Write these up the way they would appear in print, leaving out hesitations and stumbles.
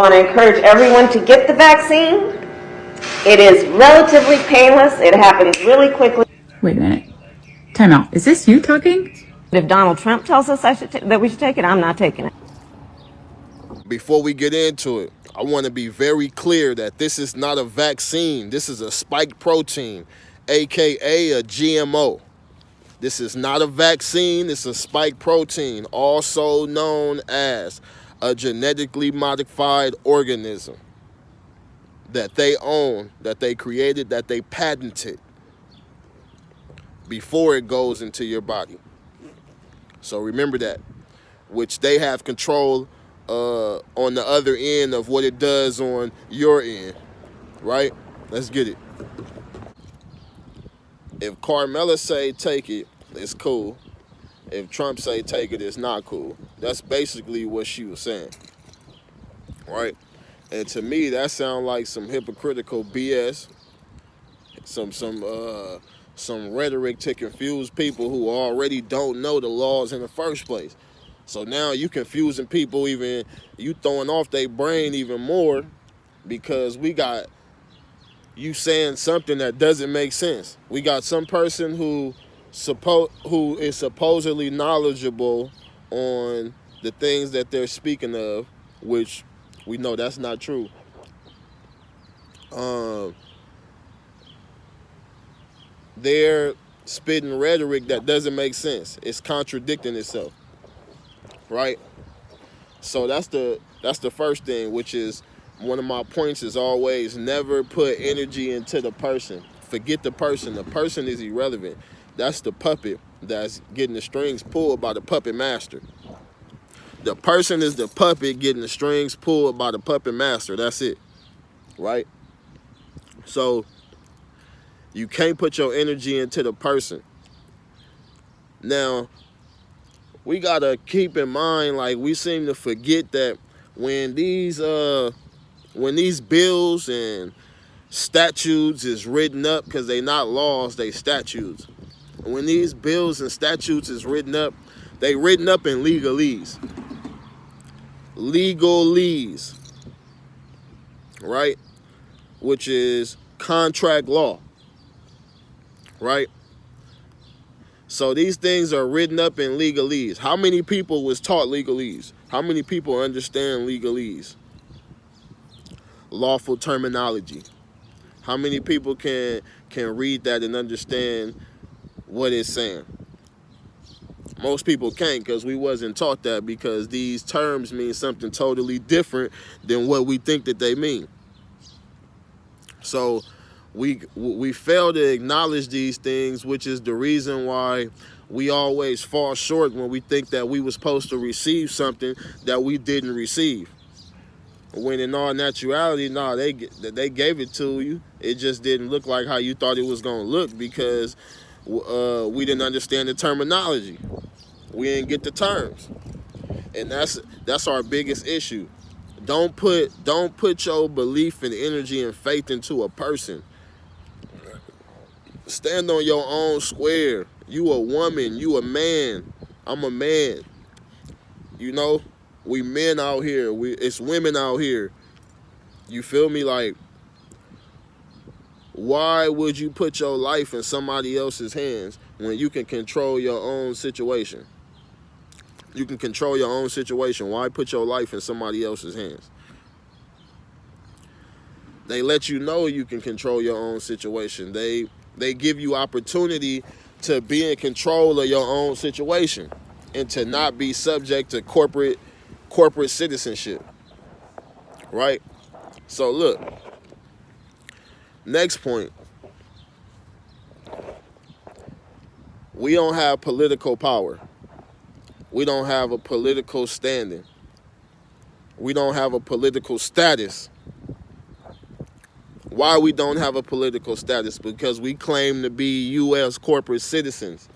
I want to encourage everyone to get the vaccine. It is relatively painless. It happens really quickly. Wait a minute. Time out. Is this you talking? If Donald Trump tells us that we should take it, I'm not taking it. Before we get into it, I want to be very clear that this is not a vaccine. This is a spike protein, aka a GMO. This is not a vaccine. It's a spike protein, also known as a genetically modified organism that they own, that they created, that they patented before it goes into your body. So remember that, which they have control on the other end of what it does on your end, right? Let's get it. If Karmela say take it, it's cool. If Trump say take it, it's not cool. That's basically what she was saying, right? And to me, that sounds like some hypocritical BS, some rhetoric to confuse people who already don't know the laws in the first place. So now you confusing people, even you throwing off their brain even more, because we got you saying something that doesn't make sense. We got some person who is supposedly knowledgeable on the things that they're speaking of, which we know that's not true. They're spitting rhetoric that doesn't make sense. It's contradicting itself, right? So that's the first thing, which is one of my points is always never put energy into the person. Forget the person. The person is irrelevant. That's the puppet that's getting the strings pulled by the puppet master. The person is the puppet getting the strings pulled by the puppet master. That's it, right? So you can't put your energy into the person. Now, we gotta keep in mind, like, we seem to forget that when these bills and statutes is written up, because they not laws, they statutes. When these bills and statutes is written up, they written up in legalese. Legalese, right? Which is contract law, right? So these things are written up in legalese. How many people was taught legalese? How many people understand legalese? Lawful terminology. How many people can read that and understand what it's saying? Most people can't, because we wasn't taught that, because these terms mean something totally different than what we think that they mean. So we fail to acknowledge these things, which is the reason why we always fall short when we think that we were supposed to receive something that we didn't receive. When in all naturality, they gave it to you. It just didn't look like how you thought it was going to look, because we didn't understand the terminology. We didn't get the terms. And that's our biggest issue. Don't put your belief and energy and faith into a person. Stand on your own square. You a woman, you a man. I'm a man. You know, we men out here. It's women out here. You feel me? Like, why would you put your life in somebody else's hands when you can control your own situation? You can control your own situation. Why put your life in somebody else's hands? They let you know you can control your own situation. They give you opportunity to be in control of your own situation and to not be subject to corporate citizenship, right? So look, next point. We don't have political power. We don't have a political standing. We don't have a political status. Why we don't have a political status? Because we claim to be U.S. corporate citizens.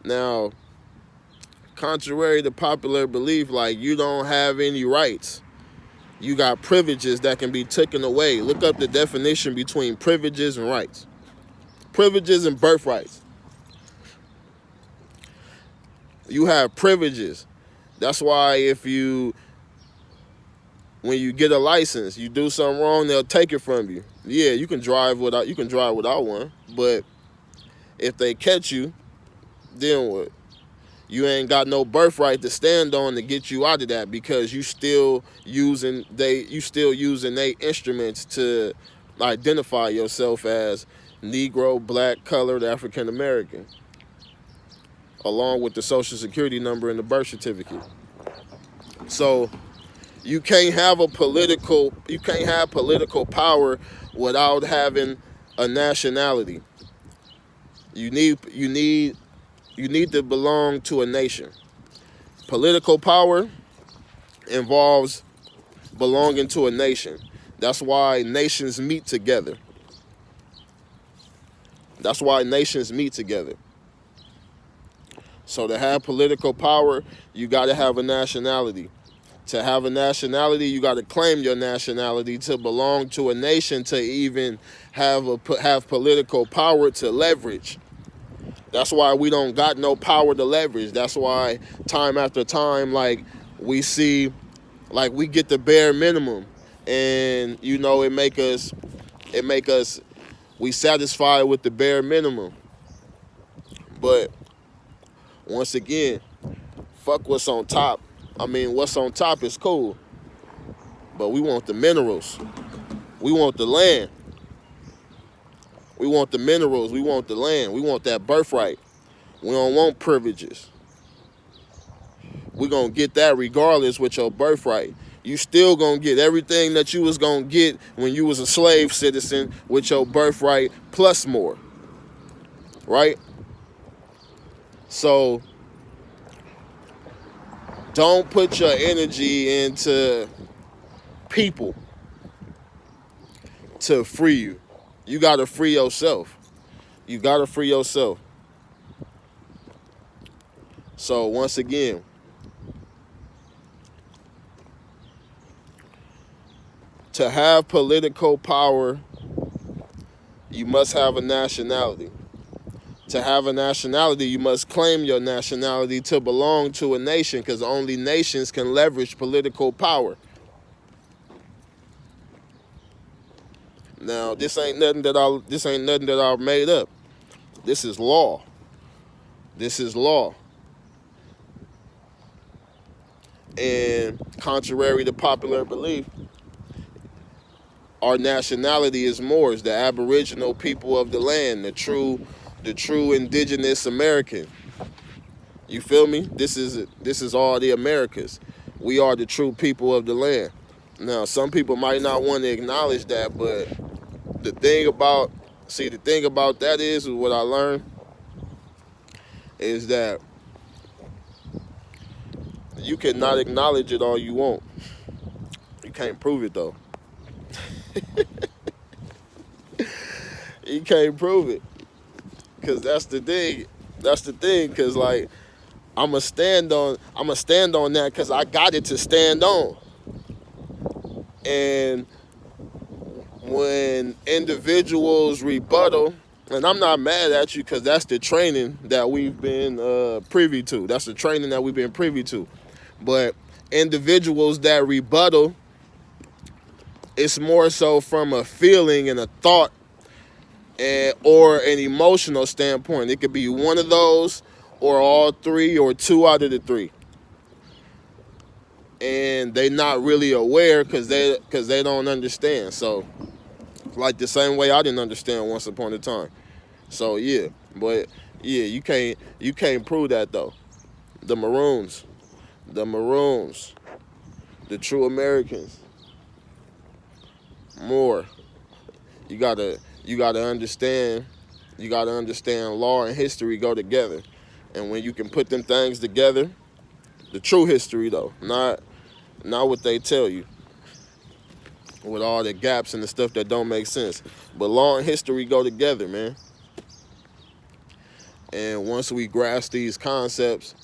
Now, contrary to popular belief, like, you don't have any rights. You got privileges that can be taken away. Look up the definition between privileges and rights. Privileges and birthrights. You have privileges. That's why if you when you get a license, you do something wrong, they'll take it from you. Yeah, you can drive without one, but if they catch you, then what? You ain't got no birthright to stand on to get you out of that, because you still using they instruments to identify yourself as Negro, Black, Colored, African American, along with the Social Security number and the birth certificate. So you can't have political power without having a nationality. You need to belong to a nation. Political power involves belonging to a nation. That's why nations meet together. So to have political power, you got to have a nationality. To have a nationality, you got to claim your nationality to belong to a nation, to even have political power to leverage. That's why we don't got no power to leverage. That's why time after time, like, we see, like, we get the bare minimum, and we satisfied with the bare minimum. But once again, fuck what's on top. I mean, what's on top is cool, but we want the minerals. We want the land. We want the minerals. We want the land. We want that birthright. We don't want privileges. We're going to get that regardless with your birthright. You still going to get everything that you was going to get when you was a slave citizen with your birthright, plus more. Right? So don't put your energy into people to free you. You got to free yourself. So once again, to have political power, you must have a nationality. To have a nationality, you must claim your nationality to belong to a nation, because only nations can leverage political power. Now, this ain't nothing that I made up. This is law. And contrary to popular belief, our nationality is Moors, the Aboriginal people of the land, the true indigenous American. You feel me? This is all the Americas. We are the true people of the land. Now, some people might not want to acknowledge that, but the thing about that is what I learned is that you cannot acknowledge it all you want. You can't prove it though. You can't prove it, because that's the thing. Because, like, I'ma stand on that because I got it to stand on. And when individuals rebuttal, and I'm not mad at you, because that's the training that we've been privy to. But individuals that rebuttal, it's more so from a feeling and a thought or an emotional standpoint. It could be one of those, or all three, or two out of the three. And they not really aware because they don't understand. So, like the same way I didn't understand once upon a time. So yeah, but yeah, you can't prove that though. The Maroons, the true Americans. More. You gotta understand. You gotta understand law and history go together, and when you can put them things together, the true history though, not what they tell you, with all the gaps and the stuff that don't make sense. But law and history go together, man. And once we grasp these concepts,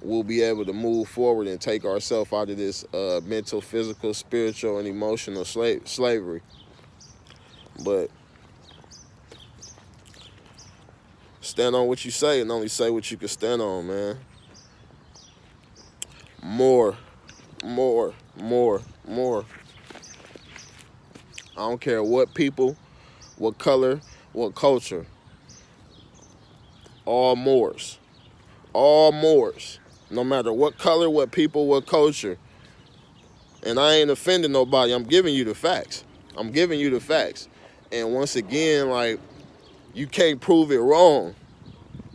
we'll be able to move forward and take ourselves out of this mental, physical, spiritual, and emotional slavery. But stand on what you say, and only say what you can stand on, man. More. More. I don't care what people, what color, what culture. All Moors. All Moors. No matter what color, what people, what culture. And I ain't offending nobody. I'm giving you the facts. And once again, like, you can't prove it wrong.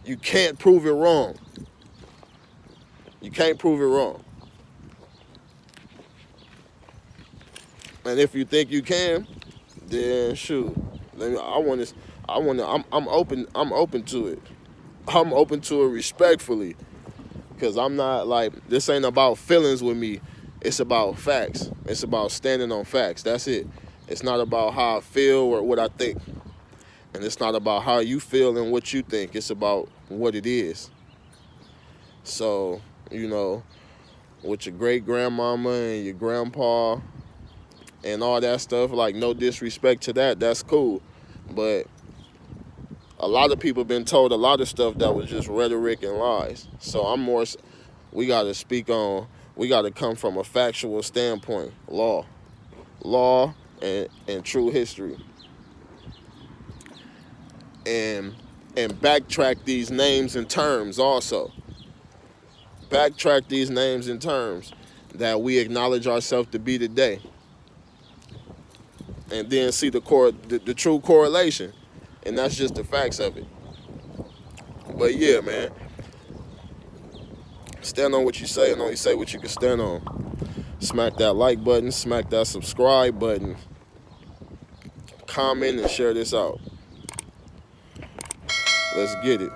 You can't prove it wrong. And if you think you can, then shoot. I'm open to it. I'm open to it respectfully. Cause I'm not like, this ain't about feelings with me. It's about facts. It's about standing on facts. That's it. It's not about how I feel or what I think. And it's not about how you feel and what you think. It's about what it is. So, with your great grandmama and your grandpa and all that stuff, like, no disrespect to that, that's cool. But a lot of people been told a lot of stuff that was just rhetoric and lies. So we got to come from a factual standpoint, law and true history. And backtrack these names and terms also. Backtrack these names and terms that we acknowledge ourselves to be today. And then see the true correlation. And that's just the facts of it. But yeah, man. Stand on what you say and only say what you can stand on. Smack that like button. Smack that subscribe button. Comment and share this out. Let's get it.